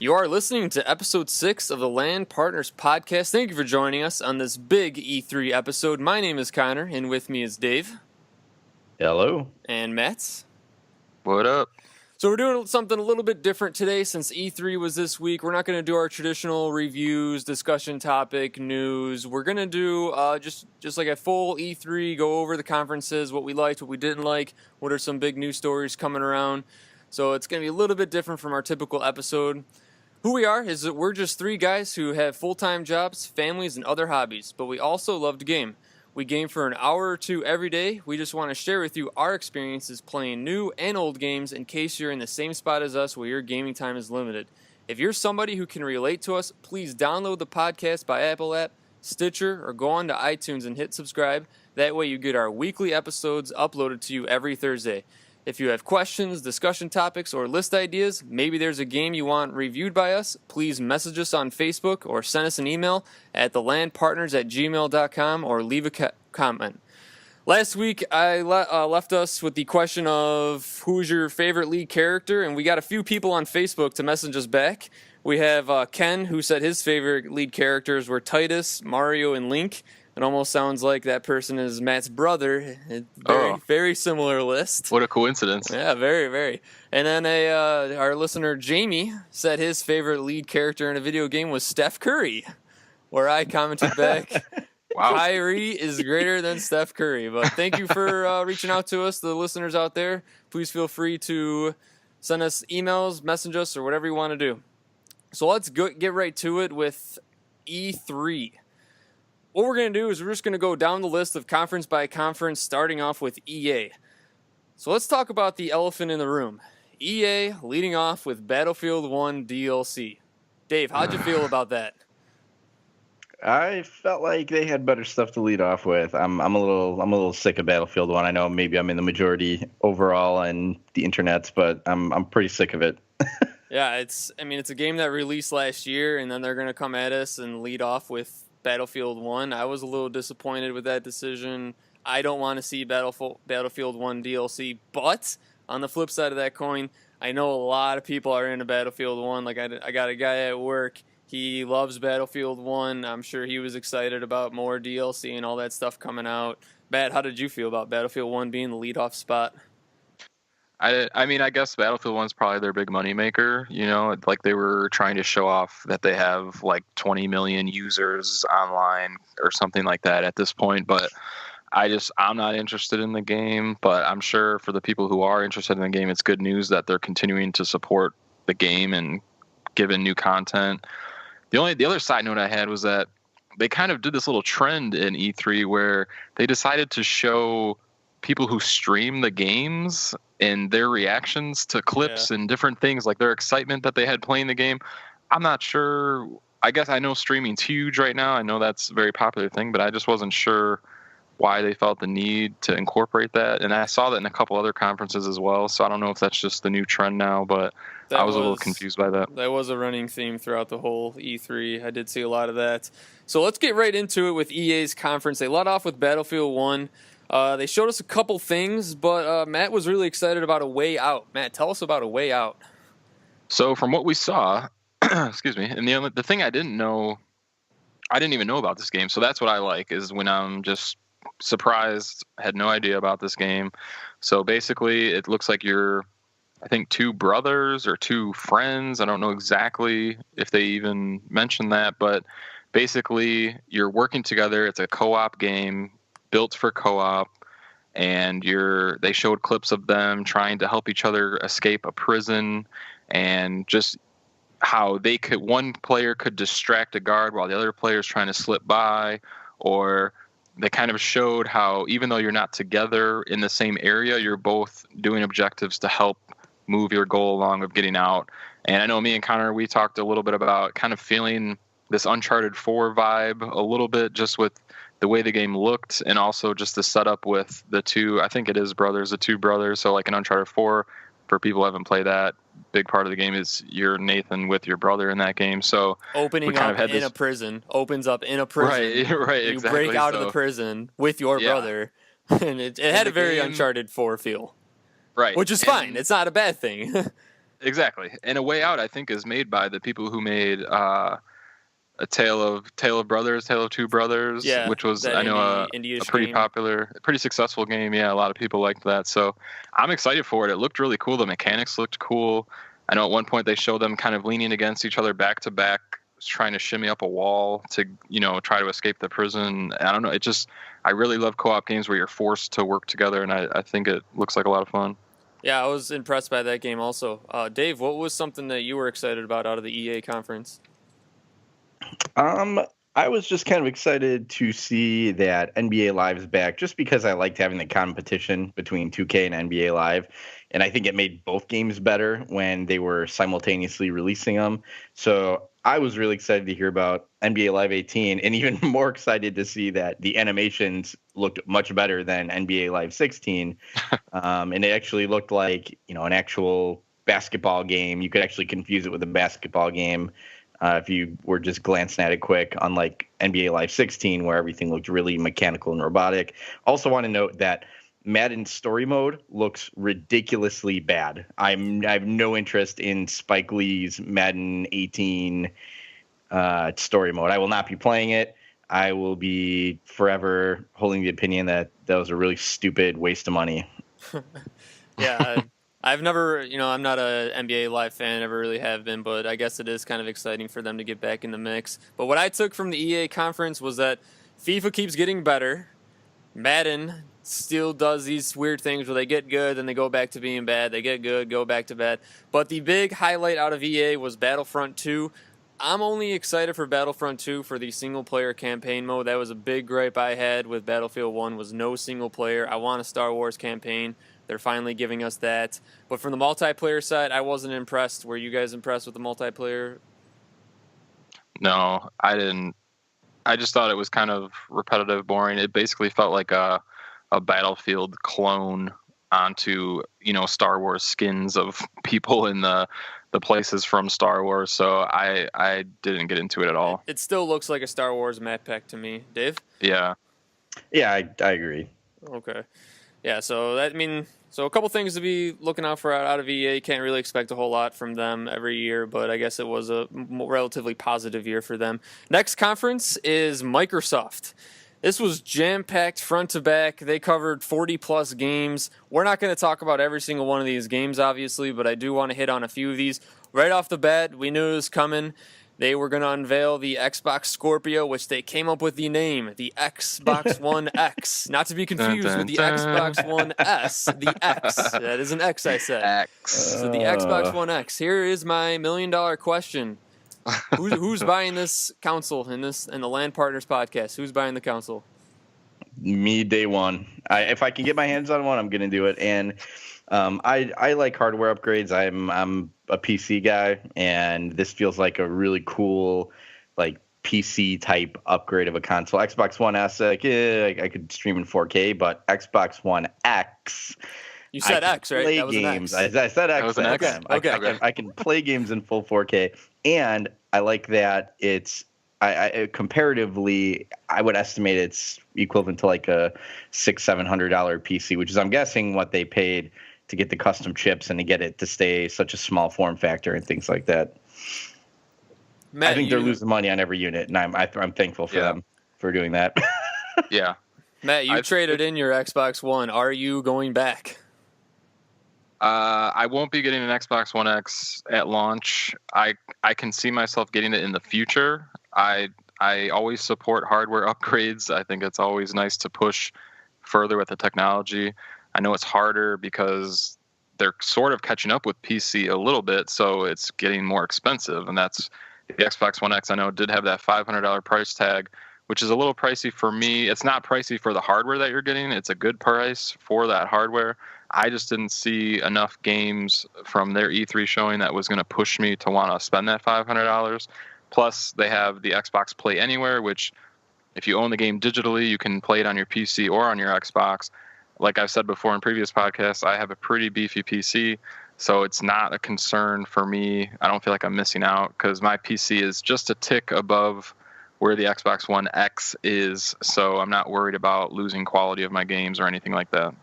You are listening to episode 6 of the LAN Partners Podcast. Thank you for joining us on this big E3 episode. My name is Connor, and with me is Dave. Hello. And Matt. What up? So we're doing something a little bit different today since E3 was this week. We're not going to do our traditional reviews, discussion topic, news. We're going to do just like a full E3, go over the conferences, what we liked, what we didn't like, what are some big news stories coming around. So it's going to be a little bit different from our typical episode. Who we are is that we're just three guys who have full-time jobs, families, and other hobbies, but we also love to game. We game for an hour or two every day. We just want to share with you our experiences playing new and old games in case you're in the same spot as us where your gaming time is limited. If you're somebody who can relate to us, please download the podcast by Apple app, Stitcher, or go on to iTunes and hit subscribe. That way you get our weekly episodes uploaded to you every Thursday. If you have questions, discussion topics, or list ideas, maybe there's a game you want reviewed by us, please message us on Facebook or send us an email at thelandpartners@gmail.com or leave a comment. Last week, I left us with the question of who's your favorite lead character, and we got a few people on Facebook to message us back. We have Ken, who said his favorite lead characters were Titus, Mario, and Link. It almost sounds like that person is Matt's brother. Very similar list. What a coincidence. Yeah, very, very. And then our listener, Jamie, said his favorite lead character in a video game was Steph Curry, where I commented back, Wow. Kyrie is greater than Steph Curry. But thank you for reaching out to us, the listeners out there. Please feel free to send us emails, message us, or whatever you want to do. So let's get right to it with E3. What we're going to do is we're just going to go down the list of conference by conference, starting off with EA. So let's talk about the elephant in the room. EA leading off with Battlefield 1 DLC. Dave, how'd you feel about that? I felt like they had better stuff to lead off with. I'm a little sick of Battlefield 1. I know maybe I'm in the majority overall on the internets, but I'm pretty sick of it. Yeah, it's a game that released last year, and then they're going to come at us and lead off with Battlefield 1. I was a little disappointed with that decision. I don't want to see Battlefield 1 DLC, but on the flip side of that coin, I know a lot of people are into Battlefield 1. Like I got a guy at work, he loves Battlefield 1. I'm sure he was excited about more DLC and all that stuff coming out. Matt, how did you feel about Battlefield 1 being the leadoff spot? I mean, I guess Battlefield 1's probably their big moneymaker. You know, like they were trying to show off that they have like 20 million users online or something like that at this point. But I'm not interested in the game. But I'm sure for the people who are interested in the game, it's good news that they're continuing to support the game and giving new content. The other side note I had was that they kind of did this little trend in E3 where they decided to show people who stream the games and their reactions to clips and different things, like their excitement that they had playing the game. I'm not sure. I guess I know streaming's huge right now. I know that's a very popular thing, but I just wasn't sure why they felt the need to incorporate that. And I saw that in a couple other conferences as well, so I don't know if that's just the new trend now, but I was a little confused by that. That was a running theme throughout the whole E3. I did see a lot of that. So let's get right into it with EA's conference. They led off with Battlefield 1. They showed us a couple things, but Matt was really excited about A Way Out. Matt, tell us about A Way Out. So from what we saw, excuse me, and the thing I didn't even know about this game. So that's what I like, is when I'm just surprised, had no idea about this game. So basically it looks like you're, I think, two brothers or two friends. I don't know exactly if they even mentioned that, but basically you're working together. It's a co-op game built for co-op, and they showed clips of them trying to help each other escape a prison, and just how one player could distract a guard while the other player is trying to slip by. Or they kind of showed how even though you're not together in the same area, you're both doing objectives to help move your goal along of getting out. And I know me and Connor, we talked a little bit about kind of feeling this Uncharted 4 vibe a little bit, just with the way the game looked, and also just the setup with the two, I think it is brothers, the two brothers. So like in Uncharted 4, for people who haven't played that, big part of the game is you're Nathan with your brother in that game. So opening up in a prison, opens up in a prison. Right, you exactly. break out of the prison with your brother, and it had a very Uncharted 4 feel. Right. Which is fine. It's not a bad thing. Exactly. And A Way Out, I think, is made by the people who made A Tale of Brothers, Tale of Two Brothers, Yeah, which was, that I know, indie-ish a pretty game. popular, pretty successful game. Yeah, a lot of people liked that. So I'm excited for it. It looked really cool. The mechanics looked cool. I know at one point they showed them kind of leaning against each other back to back, trying to shimmy up a wall to, try to escape the prison. I don't know. I really love co-op games where you're forced to work together, and I think it looks like a lot of fun. Yeah, I was impressed by that game also. Dave, what was something that you were excited about out of the EA conference? I was just kind of excited to see that NBA Live's back, just because I liked having the competition between 2K and NBA Live, and I think it made both games better when they were simultaneously releasing them. So I was really excited to hear about NBA Live 18, and even more excited to see that the animations looked much better than NBA Live 16, and it actually looked like an actual basketball game. You could actually confuse it with a basketball game. If you were just glancing at it quick, unlike NBA Live 16, where everything looked really mechanical and robotic. Also want to note that Madden story mode looks ridiculously bad. I have no interest in Spike Lee's Madden 18 story mode. I will not be playing it. I will be forever holding the opinion that was a really stupid waste of money. Yeah, I've never, I'm not a NBA Live fan, never really have been, but I guess it is kind of exciting for them to get back in the mix. But what I took from the EA conference was that FIFA keeps getting better. Madden still does these weird things where they get good, then they go back to being bad. They get good, go back to bad. But the big highlight out of EA was Battlefront 2. I'm only excited for Battlefront 2 for the single-player campaign mode. That was a big gripe I had with Battlefield 1 was no single player. I want a Star Wars campaign. They're finally giving us that. But from the multiplayer side, I wasn't impressed. Were you guys impressed with the multiplayer? No, I didn't. I just thought it was kind of repetitive, boring. It basically felt like a Battlefield clone onto, Star Wars skins of people in the places from Star Wars. So I didn't get into it at all. It still looks like a Star Wars map pack to me. Dave? Yeah. Yeah, I agree. Okay. Yeah, so a couple things to be looking out for out of EA. Can't really expect a whole lot from them every year, but I guess it was a relatively positive year for them. Next conference is Microsoft. This was jam-packed front to back. They covered 40-plus games. We're not going to talk about every single one of these games, obviously, but I do want to hit on a few of these. Right off the bat, we knew it was coming. They were going to unveil the Xbox Scorpio, which they came up with the name, the Xbox One X. Not to be confused with the Xbox One S, the X. That is an X, I said. X. So the Xbox One X. Here is my $1 million question. Who's buying this console in the LAN Partners Podcast? Who's buying the console? Me, day one. If I can get my hands on one, I'm going to do it. And I like hardware upgrades. I'm a PC guy, and this feels like a really cool, like PC type upgrade of a console. Xbox One S, I could stream in 4K, but Xbox One X. You said X, right? That was games. an X. I said X. That was an X. Okay. I can play games in full 4K, and I like that it's. I comparatively, I would estimate it's equivalent to like a $600-700 PC, which is, I'm guessing, what they paid to get the custom chips and to get it to stay such a small form factor and things like that. Matt, I think they're losing money on every unit, and I'm thankful for them for doing that. Yeah. Matt, you traded in your Xbox One. Are you going back? I won't be getting an Xbox One X at launch. I can see myself getting it in the future. I always support hardware upgrades. I think it's always nice to push further with the technology. I know it's harder because they're sort of catching up with PC a little bit, so it's getting more expensive. And that's the Xbox One X. I know did have that $500 price tag, which is a little pricey for me. It's not pricey for the hardware that you're getting. It's a good price for that hardware. I just didn't see enough games from their E3 showing that was going to push me to want to spend that $500. Plus, they have the Xbox Play Anywhere, which if you own the game digitally, you can play it on your PC or on your Xbox. Like I've said before in previous podcasts, I have a pretty beefy PC, so it's not a concern for me. I don't feel like I'm missing out because my PC is just a tick above where the Xbox One X is, so I'm not worried about losing quality of my games or anything like that.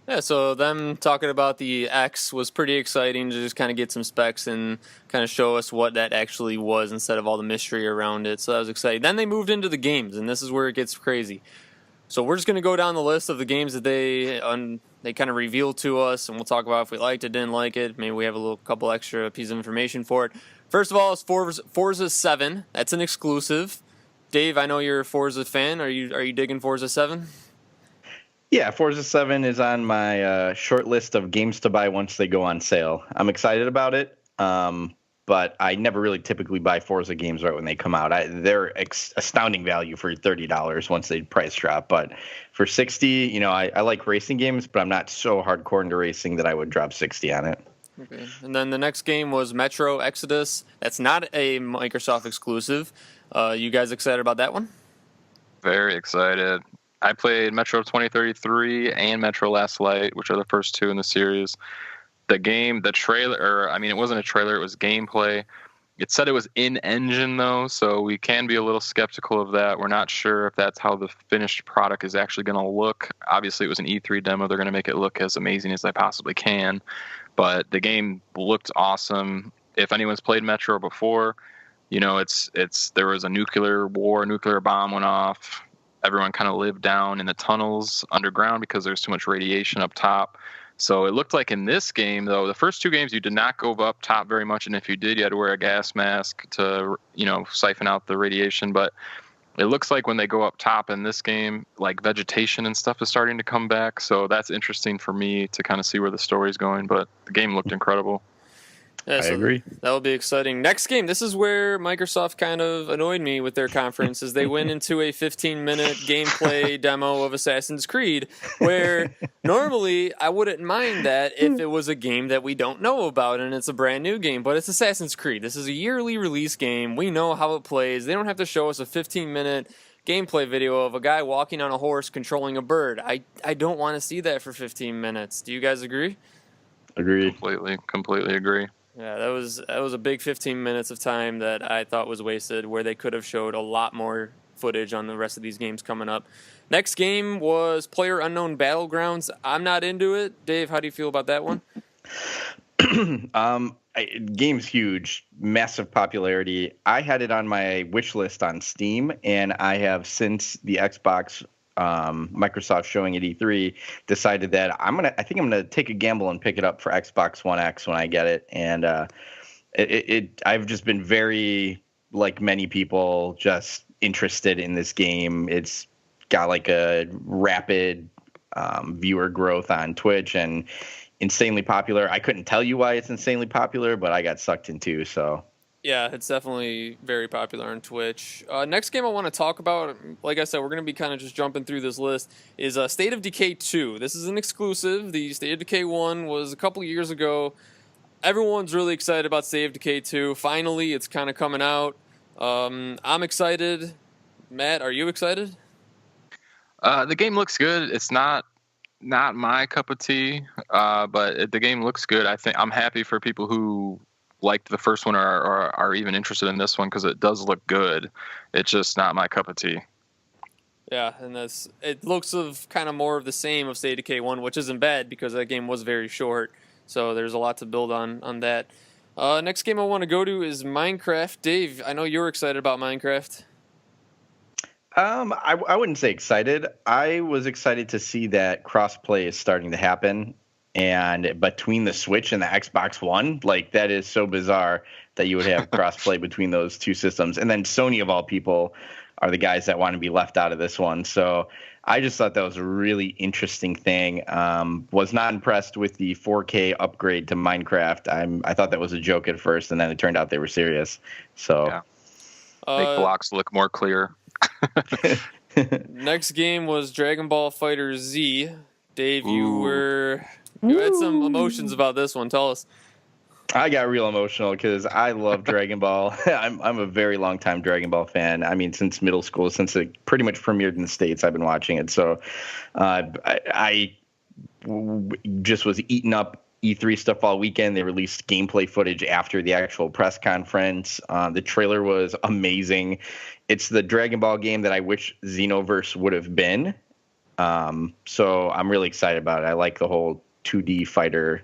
Yeah, so them talking about the X was pretty exciting to just kind of get some specs and kind of show us what that actually was instead of all the mystery around it. So that was exciting. Then they moved into the games, and this is where it gets crazy. So we're just going to go down the list of the games that they kind of revealed to us, and we'll talk about if we liked it, didn't like it. Maybe we have a couple extra pieces of information for it. First of all, it's Forza 7. That's an exclusive. Dave, I know you're a Forza fan. Are you digging Forza 7? Yeah, Forza 7 is on my short list of games to buy once they go on sale. I'm excited about it, but I never really typically buy Forza games right when they come out. They're astounding value for $30 once they price drop. But for $60, I like racing games, but I'm not so hardcore into racing that I would drop $60 on it. Okay. And then the next game was Metro Exodus. That's not a Microsoft exclusive. You guys excited about that one? Very excited. I played Metro 2033 and Metro Last Light, which are the first two in the series. The trailer, it wasn't a trailer, it was gameplay. It said it was in-engine, though, so we can be a little skeptical of that. We're not sure if that's how the finished product is actually going to look. Obviously, it was an E3 demo. They're going to make it look as amazing as they possibly can. But the game looked awesome. If anyone's played Metro before, there was a nuclear bomb went off. Everyone kind of lived down in the tunnels underground because there's too much radiation up top. So it looked like in this game, though, the first two games you did not go up top very much, and if you did, you had to wear a gas mask to, siphon out the radiation. But it looks like when they go up top in this game, like vegetation and stuff is starting to come back. So that's interesting for me to kind of see where the story's going. But the game looked incredible. Yeah, I agree. That will be exciting. Next game, this is where Microsoft kind of annoyed me with their conference, is they went into a 15-minute gameplay demo of Assassin's Creed, where normally I wouldn't mind that if it was a game that we don't know about and it's a brand new game, but it's Assassin's Creed. This is a yearly release game. We know how it plays. They don't have to show us a 15-minute gameplay video of a guy walking on a horse controlling a bird. I don't want to see that for 15 minutes. Do you guys agree? Agree. Completely agree. Yeah, that was a big 15 minutes of time that I thought was wasted, where they could have showed a lot more footage on the rest of these games coming up. Next game was PlayerUnknown Battlegrounds. I'm not into it. Dave, how do you feel about that one? Game's huge, massive popularity. I had it on my wish list on Steam, and I have, since the Xbox Microsoft showing at E3, decided that I think I'm gonna take a gamble and pick it up for Xbox One X when I get it. And I've just been very, like many people, just interested in this game. It's got like a rapid viewer growth on Twitch and insanely popular. I couldn't tell you why it's insanely popular, but I got sucked in too. So. Yeah, it's definitely very popular on Twitch. Next game I want to talk about, like I said, we're going to be kind of just jumping through this list, is State of Decay 2. This is an exclusive. The State of Decay 1 was a couple years ago. Everyone's really excited about State of Decay 2. Finally, it's kind of coming out. I'm excited. Matt, are you excited? The game looks good. It's not my cup of tea, but the game looks good. I think I'm happy for people who liked the first one or are even interested in this one, because it does look good. It's just not my cup of tea. Yeah, and it looks of kind of more of the same of State of Decay 1, which isn't bad because that game was very short. So there's a lot to build on that. Next game I want to go to is Minecraft. Dave, I know you're excited about Minecraft. I wouldn't say excited. I was excited to see that crossplay is starting to happen. And between the Switch and the Xbox One, like, that is so bizarre that you would have crossplay between those two systems. And then Sony, of all people, are the guys that want to be left out of this one. So I just thought that was a really interesting thing. Was not impressed with the 4K upgrade to Minecraft. I thought that was a joke at first, and then it turned out they were serious. So yeah. Make blocks look more clear. Next game was Dragon Ball Fighter Z. Dave, you had some emotions about this one. Tell us. I got real emotional because I love Dragon Ball. I'm a very long time Dragon Ball fan. I mean, since middle school, since it pretty much premiered in the States, I've been watching it. So I just was eating up E3 stuff all weekend. They released gameplay footage after the actual press conference. The trailer was amazing. It's the Dragon Ball game that I wish Xenoverse would have been. So I'm really excited about it. I like the whole 2D fighter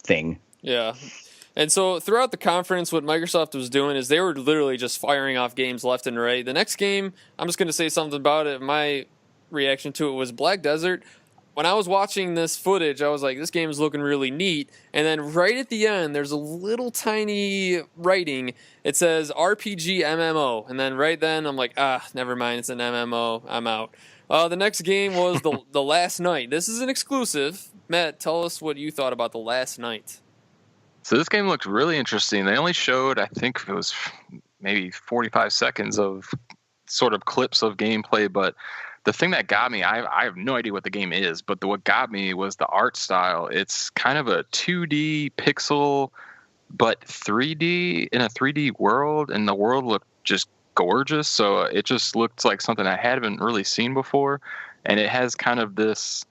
thing. Yeah. And so throughout the conference, what Microsoft was doing is they were literally just firing off games left and right. The next game, I'm just going to say something about it. My reaction to it was Black Desert. When I was watching this footage, I was like, this game is looking really neat. And then right at the end, there's a little tiny writing. It says RPG MMO. And then right then, I'm like, never mind. It's an MMO. I'm out. The next game was the Last Night. This is an exclusive. Matt, tell us what you thought about the Last Night. So this game looked really interesting. They only showed, I think it was maybe 45 seconds of sort of clips of gameplay, but the thing that got me, I have no idea what the game is, but what got me was the art style. It's kind of a 2D pixel, but 3D in a 3D world, and the world looked just gorgeous. So it just looked like something I hadn't really seen before, and it has kind of this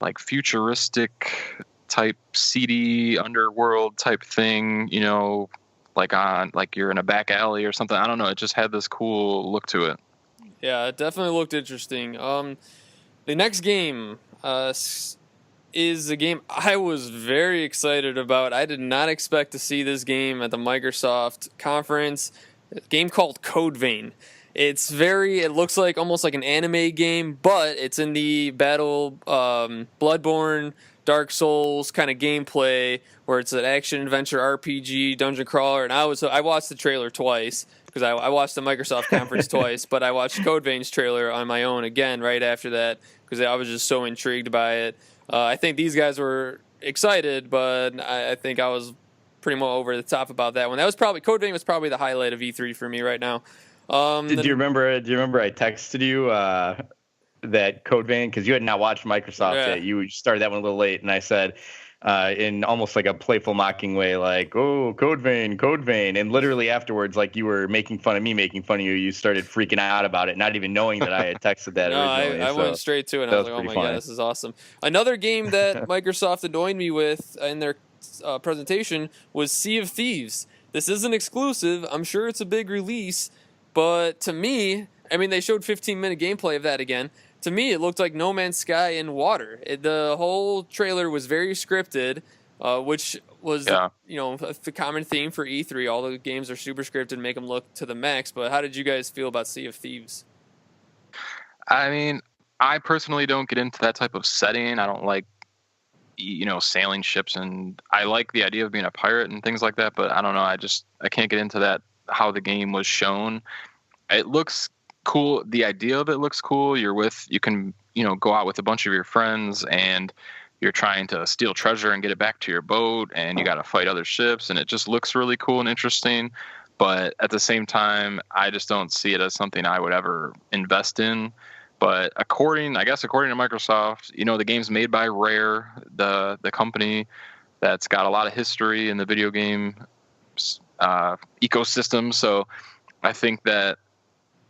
like futuristic type seedy underworld type thing, you know, like you're in a back alley or something. I don't know. It just had this cool look to it. Yeah, it definitely looked interesting. The next game is a game I was very excited about. I did not expect to see this game at the Microsoft conference. A game called Code Vein. It looks like almost like an anime game, but it's in the Bloodborne, Dark Souls kind of gameplay where it's an action adventure RPG dungeon crawler. And I watched the trailer twice because I watched the Microsoft conference twice, but I watched Code Vein's trailer on my own again right after that because I was just so intrigued by it. I think these guys were excited, but I think I was pretty much over the top about that one. Code Vein was probably the highlight of E3 for me right now. Do you remember I texted you that Code Vein, because you had not watched Microsoft yet. You started that one a little late, and I said in almost like a playful mocking way, like, oh, Code Vein. And literally afterwards, like you were making fun of me, making fun of you. You started freaking out about it, not even knowing that I had texted that originally. I went straight to it, and I was like, oh my God, this is awesome. Another game that Microsoft annoyed me with in their presentation was Sea of Thieves. This isn't exclusive. I'm sure it's a big release, but to me, I mean, they showed 15-minute gameplay of that again. To me, it looked like No Man's Sky in water. The whole trailer was very scripted, which was, the common theme for E3. All the games are super scripted, make them look to the max. But how did you guys feel about Sea of Thieves? I mean, I personally don't get into that type of setting. I don't like, sailing ships, and I like the idea of being a pirate and things like that. But I don't know. I can't get into that, how the game was shown. It looks cool. The idea of it looks cool. You can go out with a bunch of your friends and you're trying to steal treasure and get it back to your boat, and you got to fight other ships, and it just looks really cool and interesting. But at the same time, I just don't see it as something I would ever invest in. But according to Microsoft, the game's made by Rare, the company that's got a lot of history in the video game ecosystem. So I think that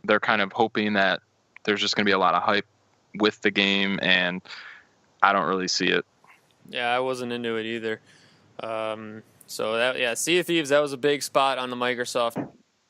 they're kind of hoping that there's just going to be a lot of hype with the game, and I don't really see it. Yeah, I wasn't into it either. Sea of Thieves, that was a big spot on the Microsoft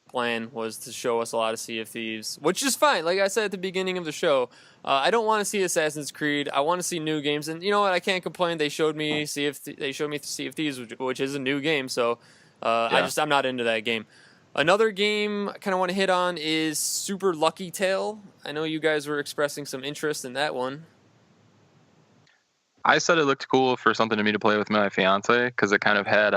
plan, was to show us a lot of Sea of Thieves, which is fine. Like I said at the beginning of the show, I don't want to see Assassin's Creed. I want to see new games, and you know what? I can't complain. They showed me Sea of Thieves, which is a new game. So I'm not into that game. Another game I kind of want to hit on is Super Lucky Tale. I know you guys were expressing some interest in that one. I said it looked cool for something to me to play with my fiance because it kind of had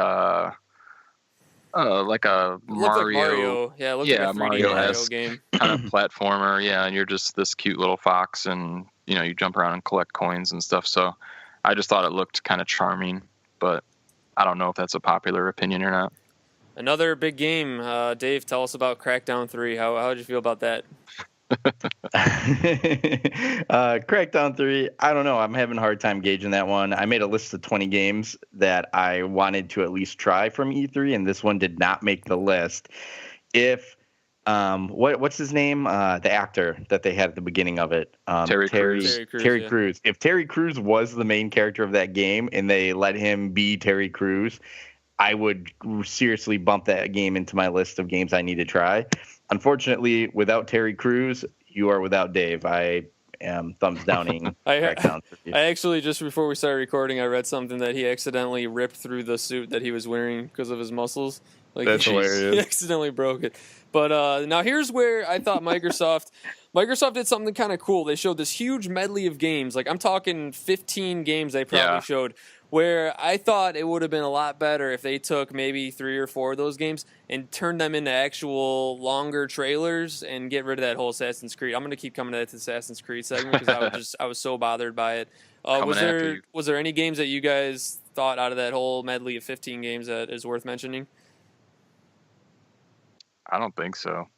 like a Mario. Yeah, it looked like a 3D Mario game. Kind of platformer, yeah, and you're just this cute little fox, and you jump around and collect coins and stuff. So I just thought it looked kind of charming, but I don't know if that's a popular opinion or not. Another big game. Dave, tell us about Crackdown 3. How did you feel about that? Crackdown 3, I don't know. I'm having a hard time gauging that one. I made a list of 20 games that I wanted to at least try from E3, and this one did not make the list. If what's his name? The actor that they had at the beginning of it. Terry Crews. Terry Crews. If Terry Crews was the main character of that game and they let him be Terry Crews, I would seriously bump that game into my list of games I need to try. Unfortunately, without Terry Crews, you are without Dave. I am thumbs downing I Crackdown's review. I actually, just before we started recording, I read something that he accidentally ripped through the suit that he was wearing because of his muscles. Like, That's he hilarious. accidentally broke it. But now here's where I thought Microsoft did something kind of cool. They showed this huge medley of games. Like, I'm talking 15 games they probably showed, where I thought it would have been a lot better if they took maybe 3 or 4 of those games and turned them into actual longer trailers and get rid of that whole Assassin's Creed. I'm going to keep coming to the Assassin's Creed segment because I was so bothered by it. Was there any games that you guys thought out of that whole medley of 15 games that is worth mentioning? I don't think so.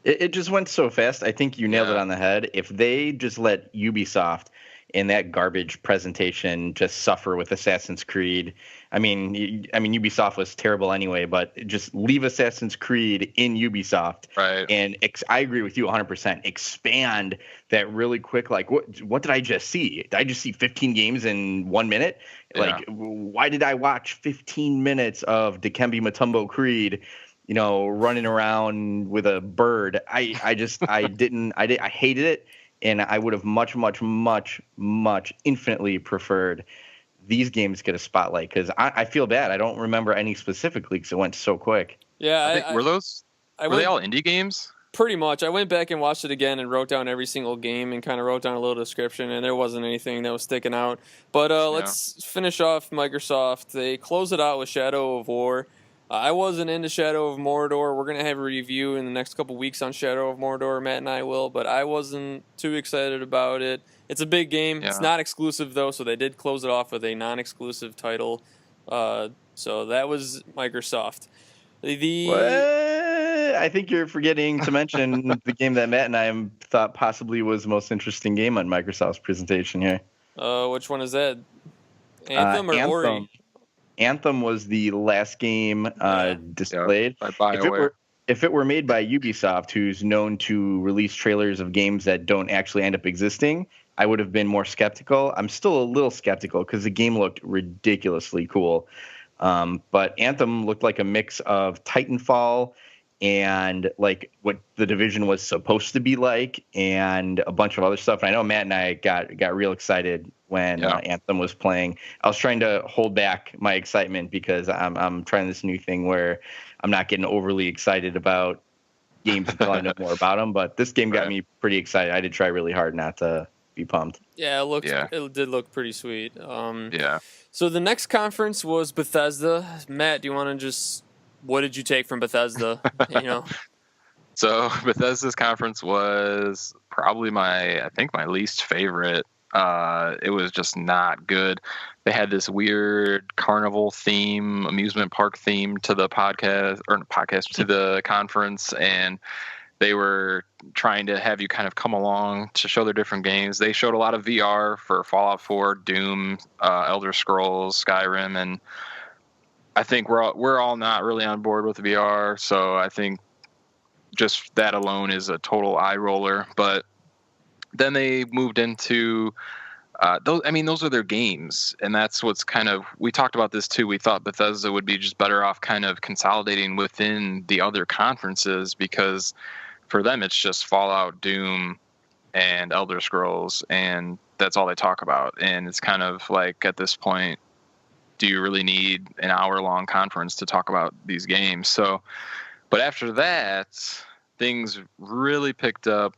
It just went so fast. I think you nailed it on the head. If they just let Ubisoft in that garbage presentation just suffer with Assassin's Creed, I mean, Ubisoft was terrible anyway, but just leave Assassin's Creed in Ubisoft. Right. And I agree with you 100%. Expand that really quick. Like, what did I just see? Did I just see 15 games in 1 minute? Yeah. Like, why did I watch 15 minutes of Dikembe Mutombo Creed, running around with a bird? I hated it, and I would have much, much, much, much infinitely preferred these games get a spotlight, because I feel bad. I don't remember any specifically because it went so quick. Yeah, were they all indie games? Pretty much. I went back and watched it again and wrote down every single game and kind of wrote down a little description, and there wasn't anything that was sticking out. But let's finish off Microsoft. They close it out with Shadow of War. I wasn't into Shadow of Mordor. We're going to have a review in the next couple weeks on Shadow of Mordor. Matt and I will, but I wasn't too excited about it. It's a big game. Yeah. It's not exclusive, though, so they did close it off with a non-exclusive title. So that was Microsoft. I think you're forgetting to mention the game that Matt and I thought possibly was the most interesting game on Microsoft's presentation here. Which one is that? Anthem or Ori? Anthem was the last game displayed. If it were made by Ubisoft, who's known to release trailers of games that don't actually end up existing, I would have been more skeptical. I'm still a little skeptical because the game looked ridiculously cool. But Anthem looked like a mix of Titanfall and like what The Division was supposed to be like, and a bunch of other stuff. And I know Matt and I got real excited when Anthem was playing. I was trying to hold back my excitement because I'm trying this new thing where I'm not getting overly excited about games until I know more about them. But this game got me pretty excited. I did try really hard not to be pumped. Yeah, it did look pretty sweet. So the next conference was Bethesda. Matt, do you want to what did you take from Bethesda? So Bethesda's conference was probably my least favorite. It was just not good. They had this weird carnival theme, amusement park theme to the to the conference, and they were trying to have you kind of come along to show their different games. They showed a lot of VR for Fallout 4, Doom, Elder Scrolls, Skyrim, and I think we're all not really on board with VR, so I think just that alone is a total eye roller. But then they moved into those are their games, and that's what's kind of, we talked about this too. We thought Bethesda would be just better off kind of consolidating within the other conferences, because for them it's just Fallout, Doom, and Elder Scrolls, and that's all they talk about. And it's kind of like, at this point, do you really need an hour-long conference to talk about these games? So, but after that, things really picked up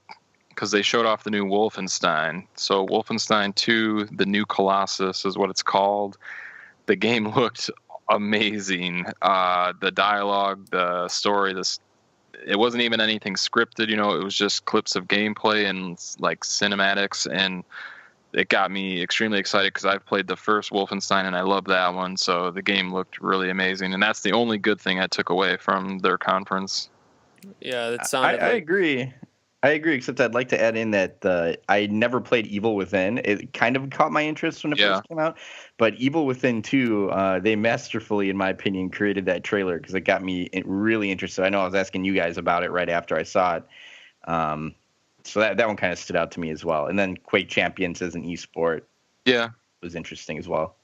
because they showed off the new Wolfenstein. So Wolfenstein 2, the new Colossus is what it's called. The game looked amazing. The dialogue, the story, it wasn't even anything scripted, it was just clips of gameplay and like cinematics, and it got me extremely excited because I've played the first Wolfenstein and I love that one. So the game looked really amazing, and that's the only good thing I took away from their conference. Yeah, that sounded. I agree. I agree, except I'd like to add in that I never played Evil Within. It kind of caught my interest when it first came out, but Evil Within 2, they masterfully, in my opinion, created that trailer because it got me really interested. I know I was asking you guys about it right after I saw it. So that one kind of stood out to me as well. And then Quake Champions as an esport was interesting as well.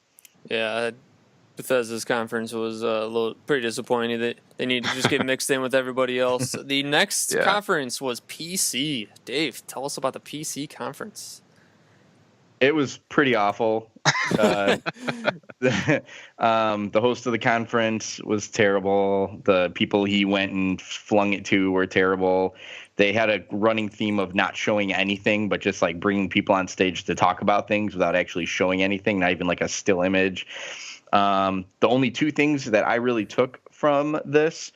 Yeah, Bethesda's conference was pretty disappointing. That they need to just get mixed in with everybody else. The next conference was PC. Dave, tell us about the PC conference. It was pretty awful. The host of the conference was terrible. The people he went and flung it to were terrible. They had a running theme of not showing anything, but just like bringing people on stage to talk about things without actually showing anything, not even like a still image. The only two things that I really took from this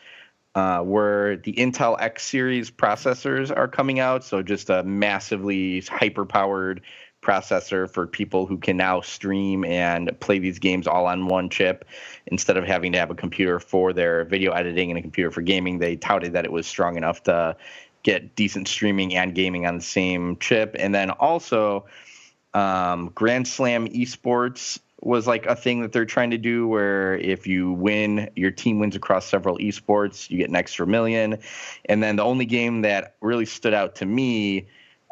were the Intel X series processors are coming out. So just a massively hyper-powered processor for people who can now stream and play these games all on one chip instead of having to have a computer for their video editing and a computer for gaming. They touted that it was strong enough to get decent streaming and gaming on the same chip. And then also Grand Slam esports was like a thing that they're trying to do where if you win, your team wins across several esports, you get an extra $1 million. And then the only game that really stood out to me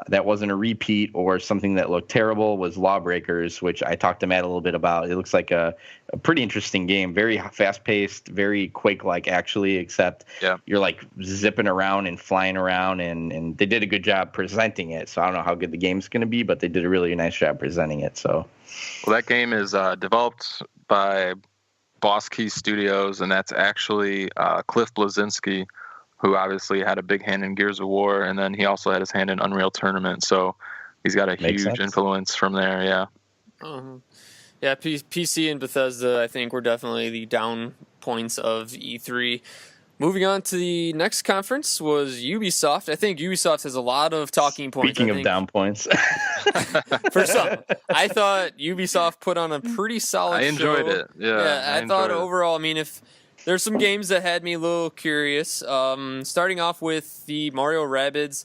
that wasn't a repeat or something that looked terrible was Lawbreakers, which I talked to Matt a little bit about. It looks like a pretty interesting game, very fast-paced, very Quake-like actually, except you're like zipping around and flying around, and they did a good job presenting it. So I don't know how good the game's going to be, but they did a really nice job presenting it. So, well, that game is developed by Boss Key Studios, and that's actually Cliff Bleszinski, who obviously had a big hand in Gears of War, and then he also had his hand in Unreal Tournament, so he's got a huge influence from there, yeah. Yeah, PC and Bethesda, I think, were definitely the down points of E3. Moving on to the next conference was Ubisoft. I think Ubisoft has a lot of talking points. Speaking of down points. For some. I thought Ubisoft put on a pretty solid show. I enjoyed it, yeah. I thought overall, I mean, if... There's some games that had me a little curious. Starting off with the Mario Rabbids.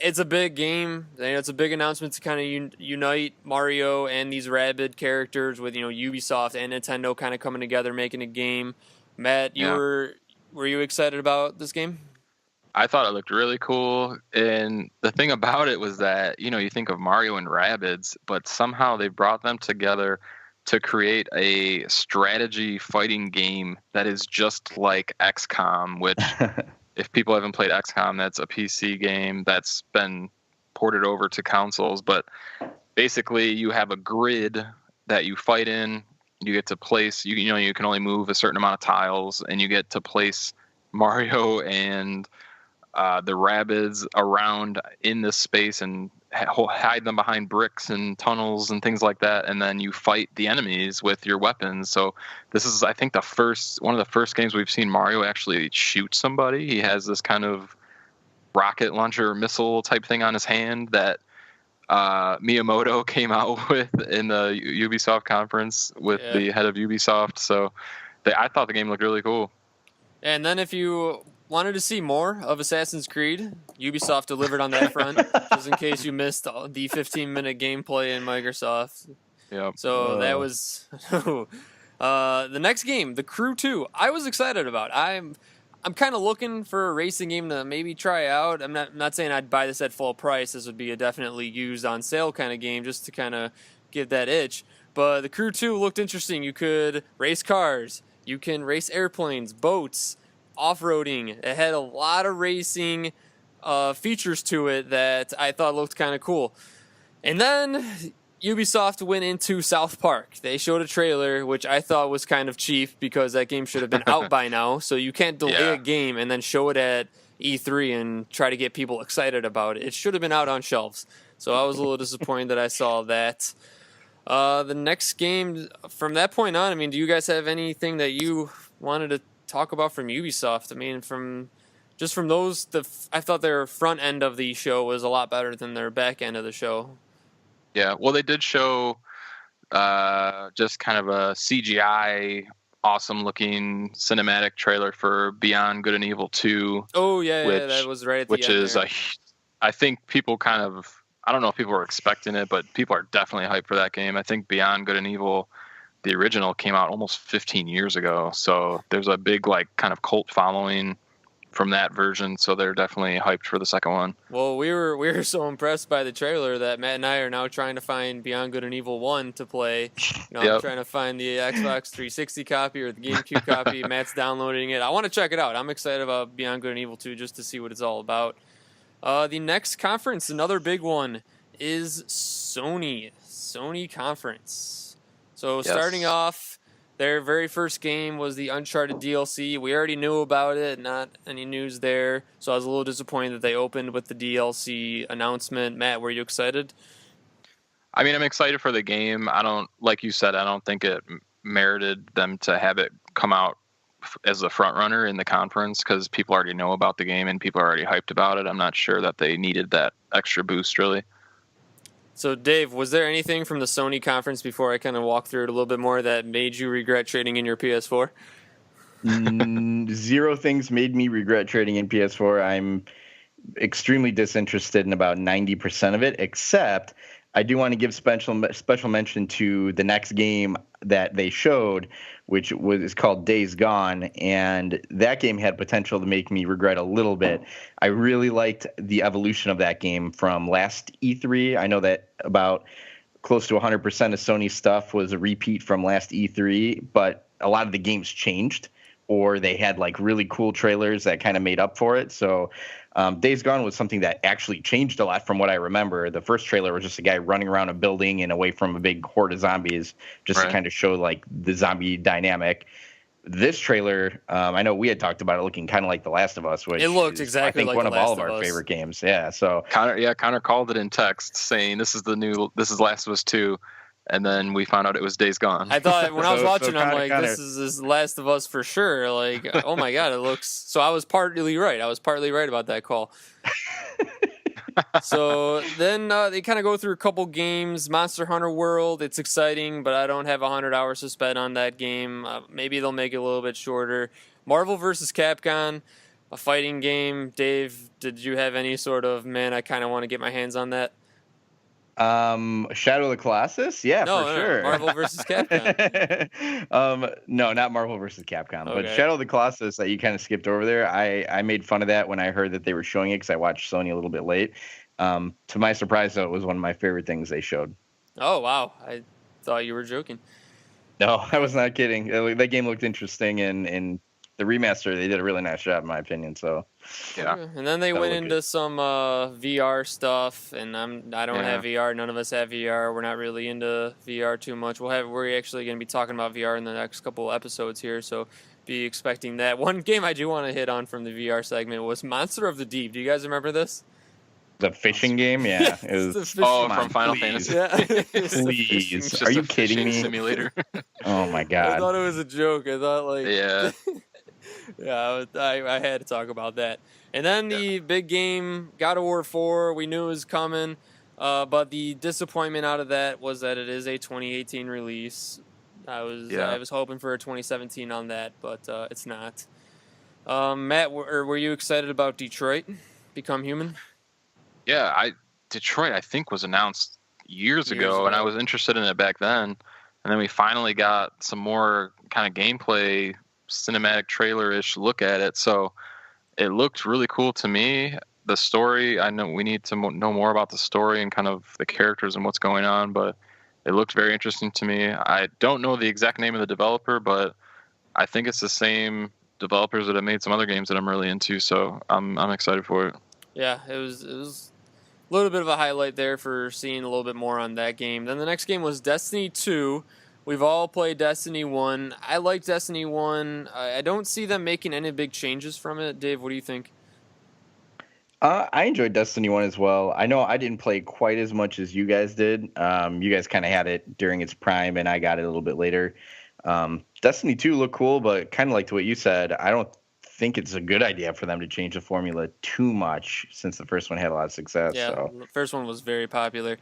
It's a big game. It's a big announcement to kind of unite Mario and these Rabid characters with, Ubisoft and Nintendo kind of coming together, making a game. Matt, were you excited about this game? I thought it looked really cool. And the thing about it was that, you think of Mario and Rabbids, but somehow they brought them together to create a strategy fighting game that is just like XCOM, which if people haven't played XCOM, that's a PC game that's been ported over to consoles. But basically you have a grid that you fight in. You get to place, you can only move a certain amount of tiles, and you get to place Mario and the Rabbids around in this space and hide them behind bricks and tunnels and things like that, and then you fight the enemies with your weapons. So this is, I think, one of the first games we've seen Mario actually shoot somebody. He has this kind of rocket launcher missile type thing on his hand that Miyamoto came out with in the Ubisoft conference with the head of Ubisoft. So I thought the game looked really cool. And then if you wanted to see more of Assassin's Creed, Ubisoft delivered on that front, just in case you missed the 15-minute gameplay in Microsoft. Yep. So that was the next game, The Crew 2. I was excited about. I'm kind of looking for a racing game to maybe try out. I'm not saying I'd buy this at full price. This would be a definitely used on sale kind of game just to kind of give that itch. But The Crew 2 looked interesting. You could race cars. You can race airplanes, boats, off-roading. It had a lot of racing features to it that I thought looked kind of cool. And then Ubisoft went into South Park. They showed a trailer, which I thought was kind of cheap because that game should have been out by now. So you can't delay a game and then show it at E3 and try to get people excited about it. It should have been out on shelves. So I was a little disappointed that I saw that. The next game, from that point on, I mean, do you guys have anything that you wanted to talk about from Ubisoft? I mean, from those, I thought their front end of the show was a lot better than their back end of the show. Yeah, well, they did show just kind of a CGI, awesome-looking cinematic trailer for Beyond Good and Evil 2. Oh, yeah, that was right at the end. Which is, I think people kind of, I don't know if people were expecting it, but people are definitely hyped for that game. I think Beyond Good and Evil, the original, came out almost 15 years ago. So there's a big, kind of cult following from that version. So they're definitely hyped for the second one. Well, we were so impressed by the trailer that Matt and I are now trying to find Beyond Good and Evil 1 to play. I'm trying to find the Xbox 360 copy or the GameCube copy. Matt's downloading it. I want to check it out. I'm excited about Beyond Good and Evil 2 just to see what it's all about. The next conference, another big one, is Sony conference. So Yes. starting off, their very first game was the Uncharted DLC. We already knew about it, not any news there. So I was a little disappointed that they opened with the DLC announcement. Matt, were you excited? I mean, I'm excited for the game. Like you said, I don't think it merited them to have it come out as the front runner in the conference because people already know about the game and people are already hyped about it. I'm not sure that they needed that extra boost, really. So, Dave, was there anything from the Sony conference before I kind of walk through it a little bit more that made you regret trading in your PS4? Zero things made me regret trading in PS4. I'm extremely disinterested in about 90% of it, except I do want to give special mention to the next game that they showed, which is called Days Gone, and that game had potential to make me regret a little bit. I really liked the evolution of that game from last E3. I know that about close to 100% of Sony's stuff was a repeat from last E3, but a lot of the games changed, or they had like really cool trailers that kind of made up for it. So Days Gone was something that actually changed a lot from what I remember. The first trailer was just a guy running around a building and away from a big horde of zombies, just to kind of show like the zombie dynamic. This trailer, I know we had talked about it looking kind of like The Last of Us, which it looked exactly I think like one The of Last all of of our Us. favorite games. Yeah, so Connor called it in text saying this is Last of Us 2. And then we found out it was Days Gone. I thought when I was watching, I'm like, Connor. this is Last of Us for sure. Like, oh my God, it looks. So I was partly right. I was partly right about that call. So then they kind of go through a couple games. Monster Hunter World, it's exciting, but I don't have 100 hours to spend on that game. Maybe they'll make it a little bit shorter. Marvel vs. Capcom, a fighting game. Dave, did you have any sort of, man, I kind of want to get my hands on that? Shadow of the Colossus? Yeah, No, for sure. Marvel vs. Capcom. No, not Marvel versus Capcom, but Okay. Shadow of the Colossus that you kind of skipped over there. I made fun of that when I heard that they were showing it because I watched Sony a little bit late. To my surprise, though, it was one of my favorite things they showed. Oh, wow. I thought you were joking. No, I was not kidding. That game looked interesting, and the remaster, they did a really nice job, in my opinion. So, Yeah. And then they That went looked into good. some VR stuff, and I don't have VR. None of us have VR. We're not really into VR too much. We're actually going to be talking about VR in the next couple episodes here, so be expecting that. One game I do want to hit on from the VR segment was Monster of the Deep. Do you guys remember this? the fishing game, yeah. It It's the was, fishing- Oh, come from on, Final please. Fantasy. Yeah. It's the Please. fishing- It's just Are you a kidding fishing me? Simulator. Oh, my I God. thought it was a joke. I thought like Yeah. yeah, I had to talk about that. And then the big game, God of War 4, we knew it was coming, but the disappointment out of that was that it is a 2018 release. I was hoping for a 2017 on that, but it's not. Matt, were you excited about Detroit Become Human? Yeah, Detroit, I think, was announced years Years ago, and I ago. was interested in it back then. And then we finally got some more kind of gameplay, cinematic trailer-ish look at it. So it looked really cool to me. The story, I know we need to know more about the story and kind of the characters and what's going on, but it looked very interesting to me. I don't know the exact name of the developer, but I think it's the same developers that have made some other games that I'm really into. So I'm excited for it. Yeah, it was a little bit of a highlight there for seeing a little bit more on that game. Then the next game was Destiny 2. We've all played Destiny 1. I like Destiny 1. I don't see them making any big changes from it. Dave, what do you think? I enjoyed Destiny 1 as well. I know I didn't play quite as much as you guys did. You guys kind of had it during its prime, and I got it a little bit later. Destiny 2 looked cool, but kind of like what you said, I don't think it's a good idea for them to change the formula too much since the first one had a lot of success. Yeah, So. the first one was very popular.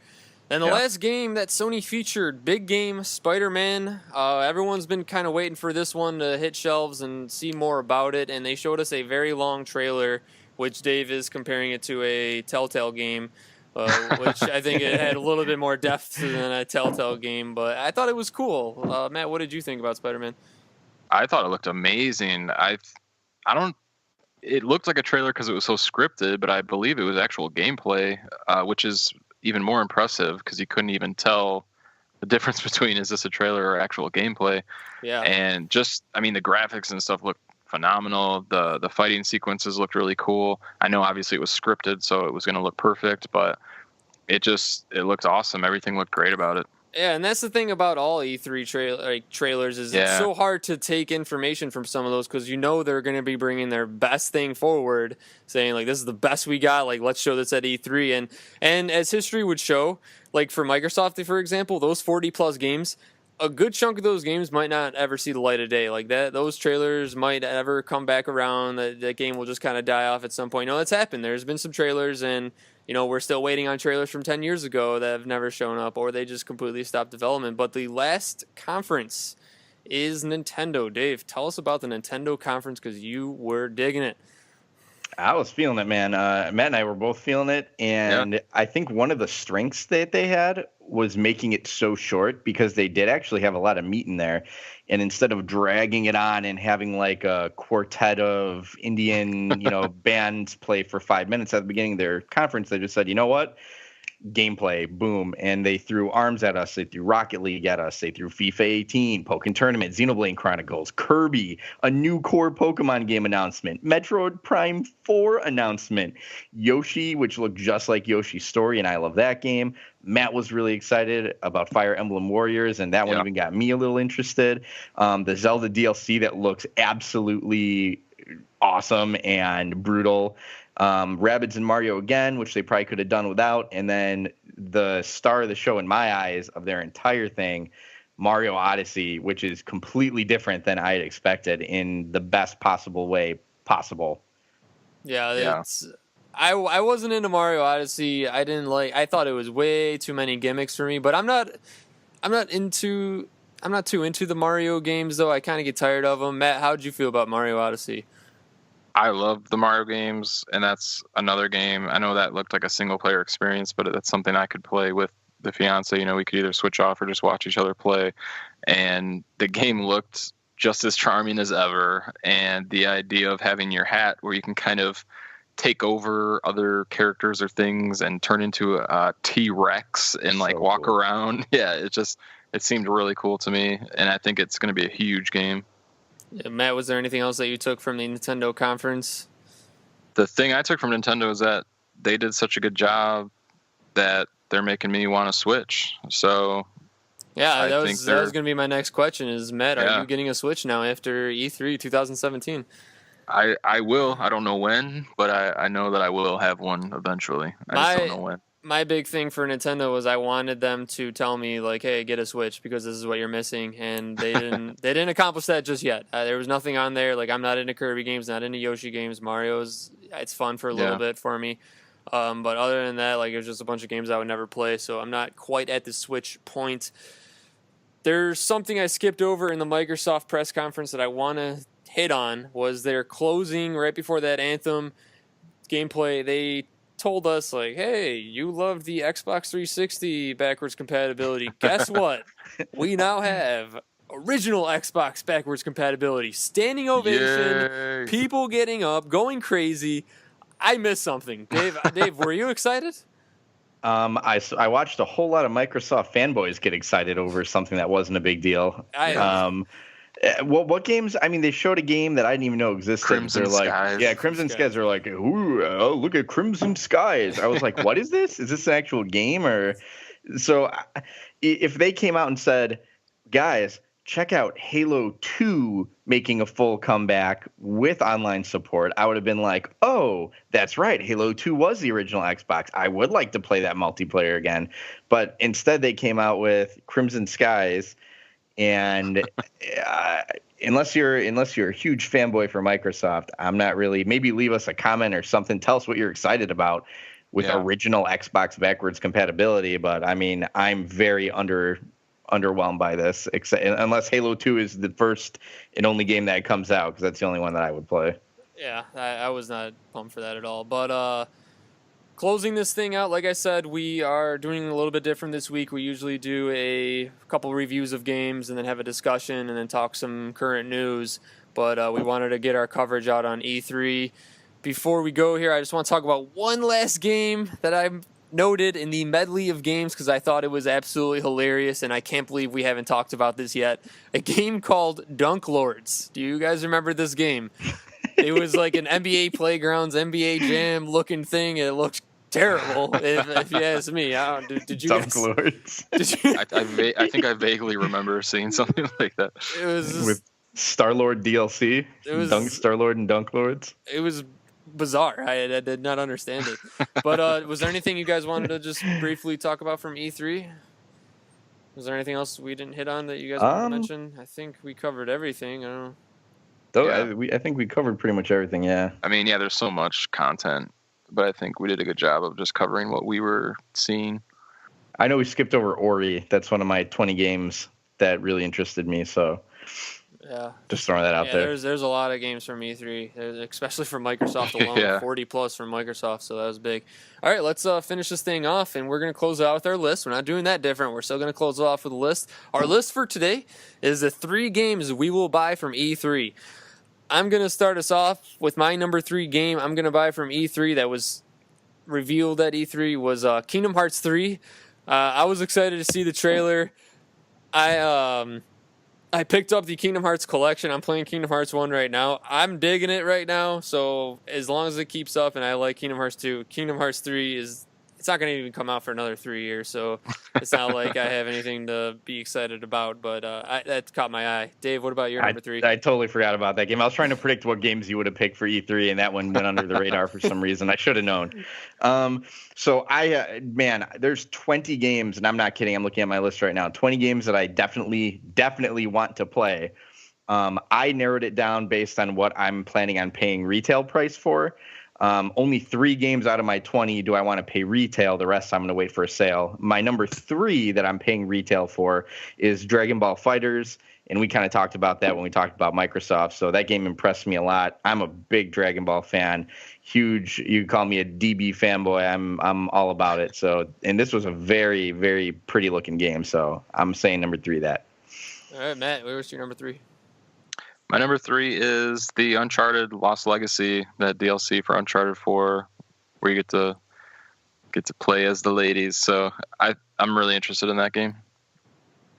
And the Yeah. last game that Sony featured, big game, Spider-Man. Everyone's been kind of waiting for this one to hit shelves and see more about it, and they showed us a very long trailer, which Dave is comparing it to a Telltale game, which I think it had a little bit more depth than a Telltale game, but I thought it was cool. Matt, what did you think about Spider-Man? I thought it looked amazing. It looked like a trailer because it was so scripted, but I believe it was actual gameplay, which is even more impressive because you couldn't even tell the difference between is this a trailer or actual gameplay. Yeah. And just, I mean, the graphics and stuff looked phenomenal. The fighting sequences looked really cool. I know obviously it was scripted, so it was going to look perfect, but it looked awesome. Everything looked great about it. Yeah, and that's the thing about all E3 trailers is it's so hard to take information from some of those because they're going to be bringing their best thing forward, saying like this is the best we got. Like let's show this at E3, and as history would show, like for Microsoft, for example, those 40 plus games, a good chunk of those games might not ever see the light of day. Like that, those trailers might ever come back around. That game will just kind of die off at some point. That's happened. There's been some trailers and. We're still waiting on trailers from 10 years ago that have never shown up, or they just completely stopped development. But the last conference is Nintendo. Dave, tell us about the Nintendo conference because you were digging it. I was feeling it, man. Matt and I were both feeling it, and I think one of the strengths that they had was making it so short because they did actually have a lot of meat in there. And instead of dragging it on and having like a quartet of Indian, bands play for 5 minutes at the beginning of their conference, they just said, you know what? Gameplay, boom. And they threw ARMS at us. They threw Rocket League at us. They threw FIFA 18, Pokken Tournament, Xenoblade Chronicles, Kirby, a new core Pokemon game announcement, Metroid Prime 4 announcement, Yoshi, which looked just like Yoshi's Story, and I love that game. Matt was really excited about Fire Emblem Warriors, and that one even got me a little interested. The Zelda DLC that looks absolutely awesome and brutal. Rabbids and Mario again, which they probably could have done without. And then the star of the show in my eyes of their entire thing, Mario Odyssey, which is completely different than I had expected in the best possible way possible. Yeah. I wasn't into Mario Odyssey. I thought it was way too many gimmicks for me, but I'm not too into the Mario games though. I kind of get tired of them. Matt, how'd you feel about Mario Odyssey? I love the Mario games, and that's another game. I know that looked like a single-player experience, but that's something I could play with the fiance. We could either switch off or just watch each other play. And the game looked just as charming as ever. And the idea of having your hat where you can kind of take over other characters or things and turn into a T-Rex and walk around. Yeah, it seemed really cool to me, and I think it's going to be a huge game. Yeah, Matt, was there anything else that you took from the Nintendo conference? The thing I took from Nintendo is that they did such a good job that they're making me want to Switch. So yeah, that was going to be my next question is, Matt, are you getting a Switch now after E3 2017? I will. I don't know when, but I know that I will have one eventually. I just don't know when. My big thing for Nintendo was I wanted them to tell me like, "Hey, get a Switch because this is what you're missing," and they didn't. They didn't accomplish that just yet. There was nothing on there. Like I'm not into Kirby games, not into Yoshi games. Mario's it's fun for a little bit for me, but other than that, like it was just a bunch of games I would never play. So I'm not quite at the Switch point. There's something I skipped over in the Microsoft press conference that I want to hit on was their closing right before that Anthem gameplay. They told us like, hey, you loved the Xbox 360 backwards compatibility. Guess what? We now have original Xbox backwards compatibility. Standing ovation, Yay. People getting up, going crazy. I missed something. Dave, were you excited? I watched a whole lot of Microsoft fanboys get excited over something that wasn't a big deal. What games? I mean, they showed a game that I didn't even know existed. Crimson Skies. Yeah, Crimson Skies are like, ooh, oh, look at Crimson Skies. I was like, what is this? Is this an actual game? Or so if they came out and said, guys, check out Halo 2 making a full comeback with online support, I would have been like, oh, that's right. Halo 2 was the original Xbox. I would like to play that multiplayer again. But instead they came out with Crimson Skies. And unless you're a huge fanboy for Microsoft, I'm not really. Maybe leave us a comment or something. Tell us what you're excited about with original Xbox backwards compatibility. But I mean, I'm very underwhelmed by this. Unless Halo 2 is the first and only game that comes out, because that's the only one that I would play. Yeah, I was not pumped for that at all. But closing this thing out, like I said, we are doing a little bit different this week. We usually do a couple reviews of games and then have a discussion and then talk some current news. But we wanted to get our coverage out on E3. Before we go here, I just want to talk about one last game that I noted in the medley of games because I thought it was absolutely hilarious, and I can't believe we haven't talked about this yet. A game called Dunk Lords. Do you guys remember this game? It was like an NBA Playgrounds, NBA Jam looking thing. It looked terrible, if you ask me. I don't. Did you Dunk guys? Lords Did you? I think I vaguely remember seeing something like that. It was just, with Star-Lord DLC. It was- Dunk Star-Lord and Dunk Lords. it was bizarre. I did not understand it. But was there anything you guys wanted to just briefly talk about from E3? Was there anything else we didn't hit on that you guys wanted to mention? I think we covered everything. I don't know. Though Yeah. I think we covered pretty much everything. Yeah. I mean, yeah, there's so much content, but I think we did a good job of just covering what we were seeing. I know we skipped over Ori. That's one of my 20 games that really interested me. So Yeah. just throwing that out there. There's a lot of games from E3, especially from Microsoft alone. Yeah. 40 plus from Microsoft, so that was big. All right, let's finish this thing off, and we're going to close it out with our list. We're not doing that different. We're still going to close it off with a list. Our list for today is the 3 games we will buy from E3. I'm going to start us off with my number 3 game I'm going to buy from E3 that was revealed at E3 was Kingdom Hearts 3. I was excited to see the trailer. I picked up the Kingdom Hearts collection. I'm playing Kingdom Hearts 1 right now. I'm digging it right now. So as long as it keeps up and I like Kingdom Hearts 2, Kingdom Hearts 3 it's not going to even come out for another 3 years. So it's not like I have anything to be excited about, but that caught my eye. Dave, what about your number 3? I totally forgot about that game. I was trying to predict what games you would have picked for E3, and that one went under the radar for some reason. I should have known. So there's 20 games, and I'm not kidding. I'm looking at my list right now. 20 games that I definitely want to play. I narrowed it down based on what I'm planning on paying retail price for. Only 3 games out of my 20 do I want to pay retail. The rest I'm going to wait for a sale. My number 3 that I'm paying retail for is Dragon Ball FighterZ, and we kind of talked about that when we talked about Microsoft. So that game impressed me a lot. I'm a big Dragon Ball fan. Huge. You call me a DB fanboy. I'm all about it. So, and this was a very, very pretty looking game. So I'm saying number 3 that. All right, Matt, where's your number 3? My number 3 is the Uncharted Lost Legacy, that DLC for Uncharted 4, where you get to play as the ladies. So I'm really interested in that game.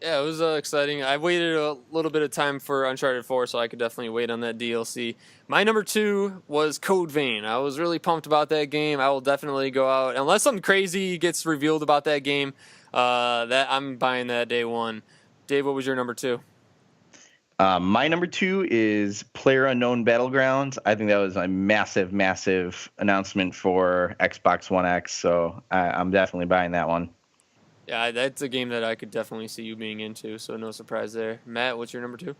Yeah, it was exciting. I waited a little bit of time for Uncharted 4, so I could definitely wait on that DLC. My number 2 was Code Vein. I was really pumped about that game. I will definitely go out, unless something crazy gets revealed about that game, that I'm buying that day one. Dave, what was your number 2? My number 2 is PlayerUnknown Battlegrounds. I think that was a massive, massive announcement for Xbox One X, so I'm definitely buying that one. Yeah, that's a game that I could definitely see you being into, so no surprise there. Matt, what's your number 2?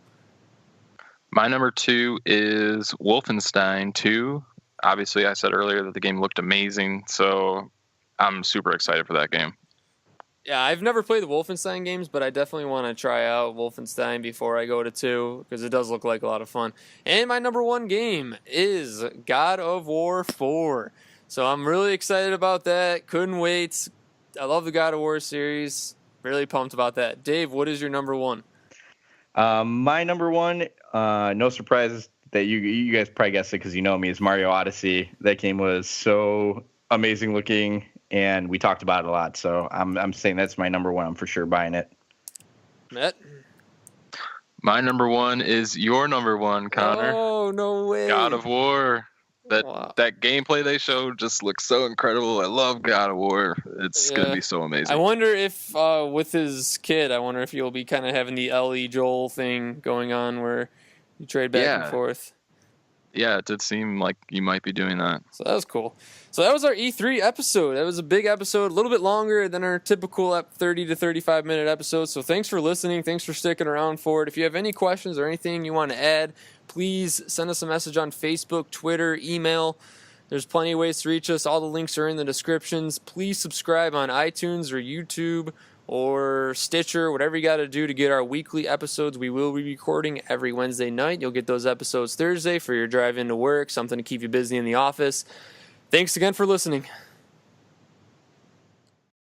My number 2 is Wolfenstein 2. Obviously, I said earlier that the game looked amazing, so I'm super excited for that game. Yeah, I've never played the Wolfenstein games, but I definitely want to try out Wolfenstein before I go to 2, because it does look like a lot of fun. And my number 1 game is God of War 4. So I'm really excited about that. Couldn't wait. I love the God of War series. Really pumped about that. Dave, what is your number 1? My number 1, no surprise that you guys probably guessed it because you know me, is Mario Odyssey. That game was so amazing looking, and we talked about it a lot. So I'm saying that's my number 1. I'm for sure buying it. Matt? My number 1 is your number 1, Connor. Oh, no way. God of War. Wow. That gameplay they showed just looks so incredible. I love God of War. It's going to be so amazing. I wonder if with his kid, I wonder if you'll be kind of having the Ellie Joel thing going on where you trade back and forth. Yeah, it did seem like you might be doing that. So that was cool. So that was our E3 episode. That was a big episode, a little bit longer than our typical 30 to 35 minute episodes. So thanks for listening. Thanks for sticking around for it. If you have any questions or anything you want to add, please send us a message on Facebook, Twitter, email. There's plenty of ways to reach us. All the links are in the descriptions. Please subscribe on iTunes or YouTube or Stitcher, whatever you got to do to get our weekly episodes. We will be recording every Wednesday night. You'll get those episodes Thursday for your drive into work, something to keep you busy in the office. Thanks again for listening.